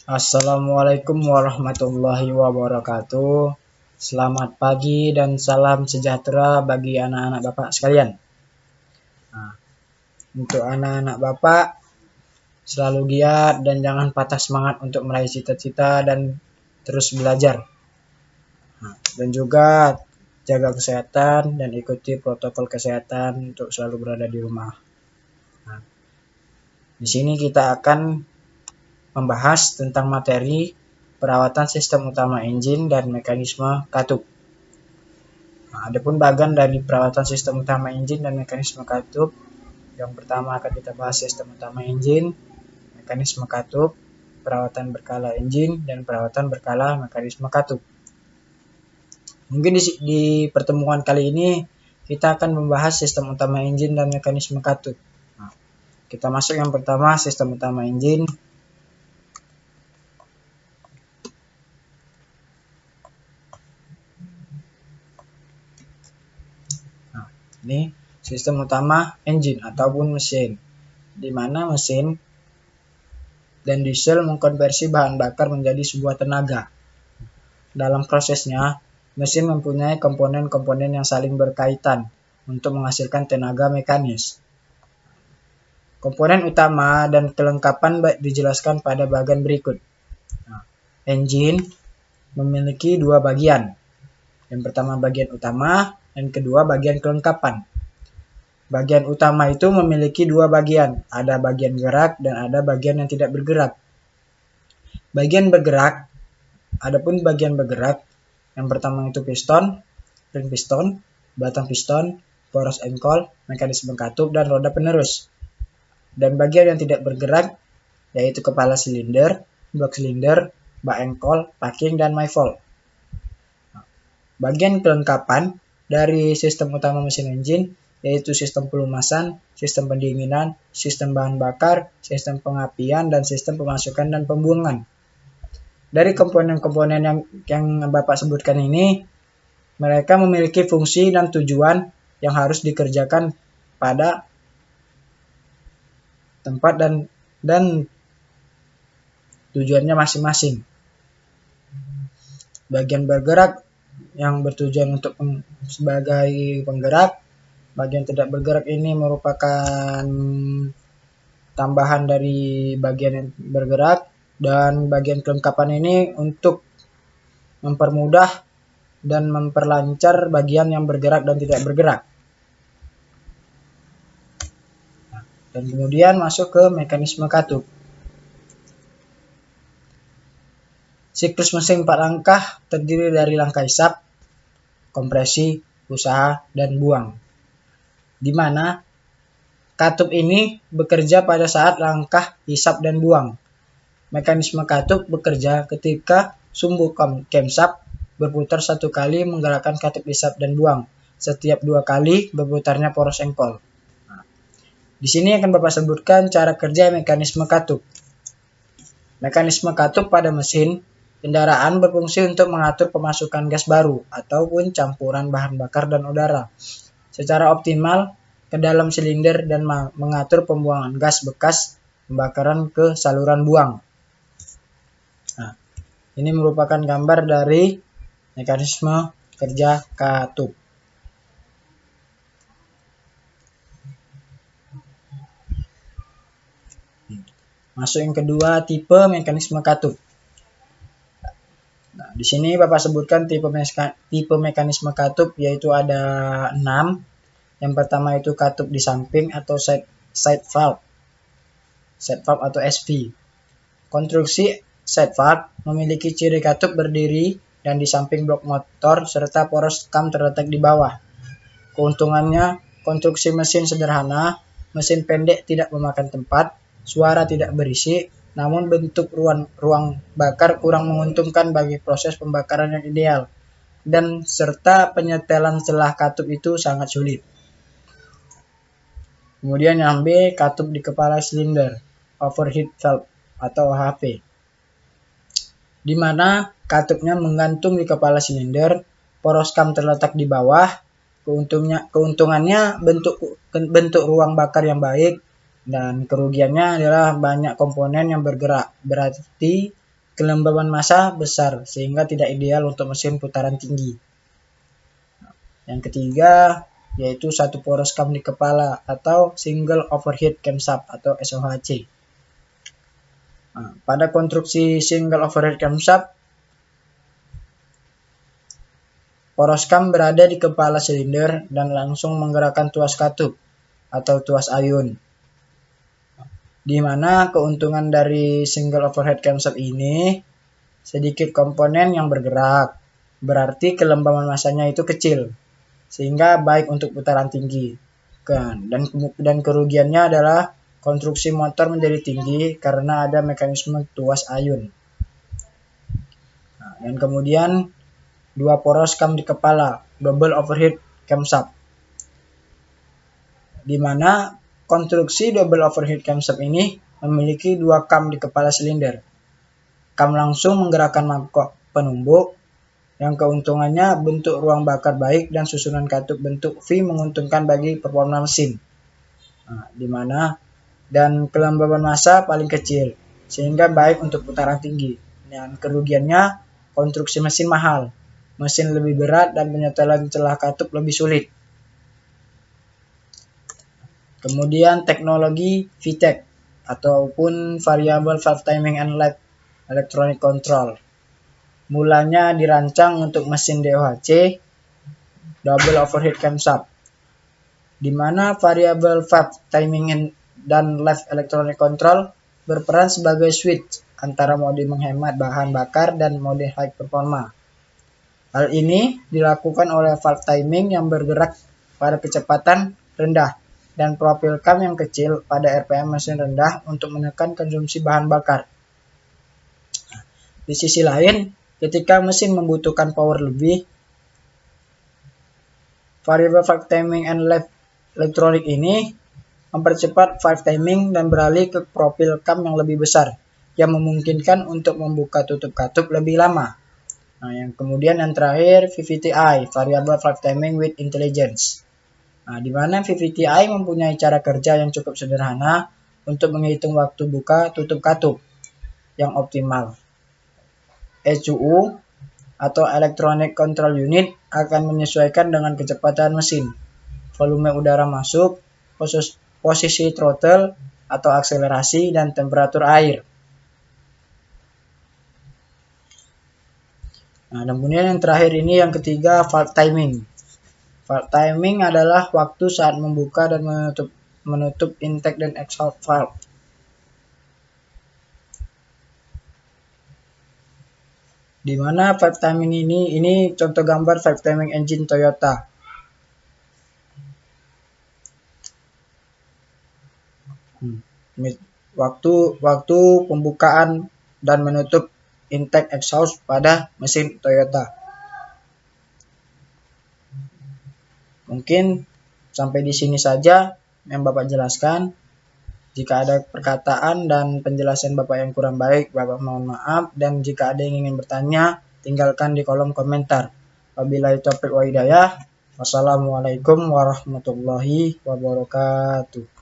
Assalamualaikum warahmatullahi wabarakatuh. Selamat pagi dan salam sejahtera bagi anak-anak Bapak sekalian. Nah, untuk anak-anak Bapak, selalu giat dan jangan patah semangat untuk meraih cita-cita dan terus belajar. Dan juga jaga kesehatan dan ikuti protokol kesehatan untuk selalu berada di rumah. Nah, di sini kita akan membahas tentang materi perawatan sistem utama engine dan mekanisme katup. Nah, adapun bagian dari perawatan sistem utama engine dan mekanisme katup, yang pertama akan kita bahas sistem utama engine, mekanisme katup, perawatan berkala engine, dan perawatan berkala mekanisme katup. Mungkin di pertemuan kali ini kita akan membahas sistem utama engine dan mekanisme katup. Nah, kita masuk yang pertama, sistem utama engine. Ini sistem utama engine ataupun mesin, di mana mesin dan diesel mengkonversi bahan bakar menjadi sebuah tenaga. Dalam prosesnya, mesin mempunyai komponen-komponen yang saling berkaitan untuk menghasilkan tenaga mekanis. Komponen utama dan kelengkapan dijelaskan pada bagian berikut. Engine memiliki dua bagian. Yang pertama bagian utama, dan kedua bagian kelengkapan. Bagian utama itu memiliki dua bagian, ada bagian gerak dan ada bagian yang tidak bergerak. Adapun bagian bergerak, yang pertama itu piston, ring piston, batang piston, poros engkol, mekanisme katup, dan roda penerus. Dan bagian yang tidak bergerak, yaitu kepala silinder, blok silinder, bak engkol, packing, dan manifold. Bagian kelengkapan dari sistem utama mesin engine yaitu sistem pelumasan, sistem pendinginan, sistem bahan bakar, sistem pengapian, dan sistem pemasukan dan pembuangan. Dari komponen-komponen yang Bapak sebutkan ini, mereka memiliki fungsi dan tujuan yang harus dikerjakan pada tempat dan tujuannya masing-masing. Bagian bergerak yang bertujuan untuk sebagai penggerak. Bagian tidak bergerak ini merupakan tambahan dari bagian yang bergerak, dan bagian kelengkapan ini untuk mempermudah dan memperlancar bagian yang bergerak dan tidak bergerak. Dan kemudian masuk ke mekanisme katup. Siklus mesin 4 langkah terdiri dari langkah hisap, kompresi, usaha, dan buang. Di mana katup ini bekerja pada saat langkah hisap dan buang. Mekanisme katup bekerja ketika sumbu camshaft berputar satu kali menggerakkan katup hisap dan buang. Setiap 2 kali berputarnya poros engkol. Nah, di sini akan Bapak sebutkan cara kerja mekanisme katup. Mekanisme katup pada mesin kendaraan berfungsi untuk mengatur pemasukan gas baru ataupun campuran bahan bakar dan udara secara optimal ke dalam silinder dan mengatur pembuangan gas bekas pembakaran ke saluran buang. Nah, ini merupakan gambar dari mekanisme kerja katup. Masuk yang kedua, tipe mekanisme katup. Nah, di sini Bapak sebutkan tipe mekanisme katup yaitu ada 6. Yang pertama itu katup di samping atau side valve atau SV. Konstruksi side valve memiliki ciri katup berdiri dan di samping blok motor serta poros kam terletak di bawah. Keuntungannya, konstruksi mesin sederhana, mesin pendek tidak memakan tempat, suara tidak berisik, namun bentuk ruang bakar kurang menguntungkan bagi proses pembakaran yang ideal, dan serta penyetelan celah katup itu sangat sulit. Kemudian yang B, katup di kepala silinder, overhead valve atau OHV, di mana katupnya menggantung di kepala silinder, poros kam terletak di bawah. Keuntungannya bentuk ruang bakar yang baik, dan kerugiannya adalah banyak komponen yang bergerak, berarti kelembaban massa besar sehingga tidak ideal untuk mesin putaran tinggi. Yang ketiga yaitu satu poros kam di kepala atau single overhead camshaft atau SOHC. Pada konstruksi single overhead camshaft, poros kam berada di kepala silinder dan langsung menggerakkan tuas katup atau tuas ayun. Di mana keuntungan dari single overhead camshaft ini sedikit komponen yang bergerak, berarti kelembaban massanya itu kecil, sehingga baik untuk putaran tinggi. Dan kerugiannya adalah konstruksi motor menjadi tinggi karena ada mekanisme tuas ayun. Dan kemudian dua poros kam di kepala, double overhead camshaft, di mana konstruksi double overhead camshaft ini memiliki dua kam di kepala silinder. Kam langsung menggerakkan mangkok penumbuk, yang keuntungannya bentuk ruang bakar baik dan susunan katup bentuk V menguntungkan bagi performa mesin. Di mana dan kelembaban massa paling kecil sehingga baik untuk putaran tinggi. Dan kerugiannya konstruksi mesin mahal, mesin lebih berat dan penyetelan celah katup lebih sulit. Kemudian teknologi VTEC ataupun Variable Valve Timing and Live Electronic Control. Mulanya dirancang untuk mesin DOHC double overhead camshaft, di mana Variable Valve Timing dan Live Electronic Control berperan sebagai switch antara mode menghemat bahan bakar dan mode high performa. Hal ini dilakukan oleh valve timing yang bergerak pada kecepatan rendah dan profil kam yang kecil pada RPM mesin rendah untuk menekan konsumsi bahan bakar. Di sisi lain, ketika mesin membutuhkan power lebih, variable valve timing and live electronic ini mempercepat valve timing dan beralih ke profil kam yang lebih besar, yang memungkinkan untuk membuka tutup katup lebih lama. Yang kemudian yang terakhir VVTI, Variable Valve Timing with Intelligence. Di mana VVTI mempunyai cara kerja yang cukup sederhana untuk menghitung waktu buka tutup katup yang optimal. ECU atau Electronic Control Unit akan menyesuaikan dengan kecepatan mesin, volume udara masuk, posisi throttle atau akselerasi, dan temperatur air. Kemudian yang terakhir ini yang ketiga valve timing. Valve timing adalah waktu saat membuka dan menutup intake dan exhaust valve. Di mana valve timing ini contoh gambar valve timing engine Toyota. Waktu pembukaan dan menutup intake exhaust pada mesin Toyota. Mungkin sampai di sini saja yang Bapak jelaskan. Jika ada perkataan dan penjelasan Bapak yang kurang baik, Bapak mohon maaf. Dan jika ada yang ingin bertanya, tinggalkan di kolom komentar. Wabillahi taufiq wa hidayah. Wassalamualaikum warahmatullahi wabarakatuh.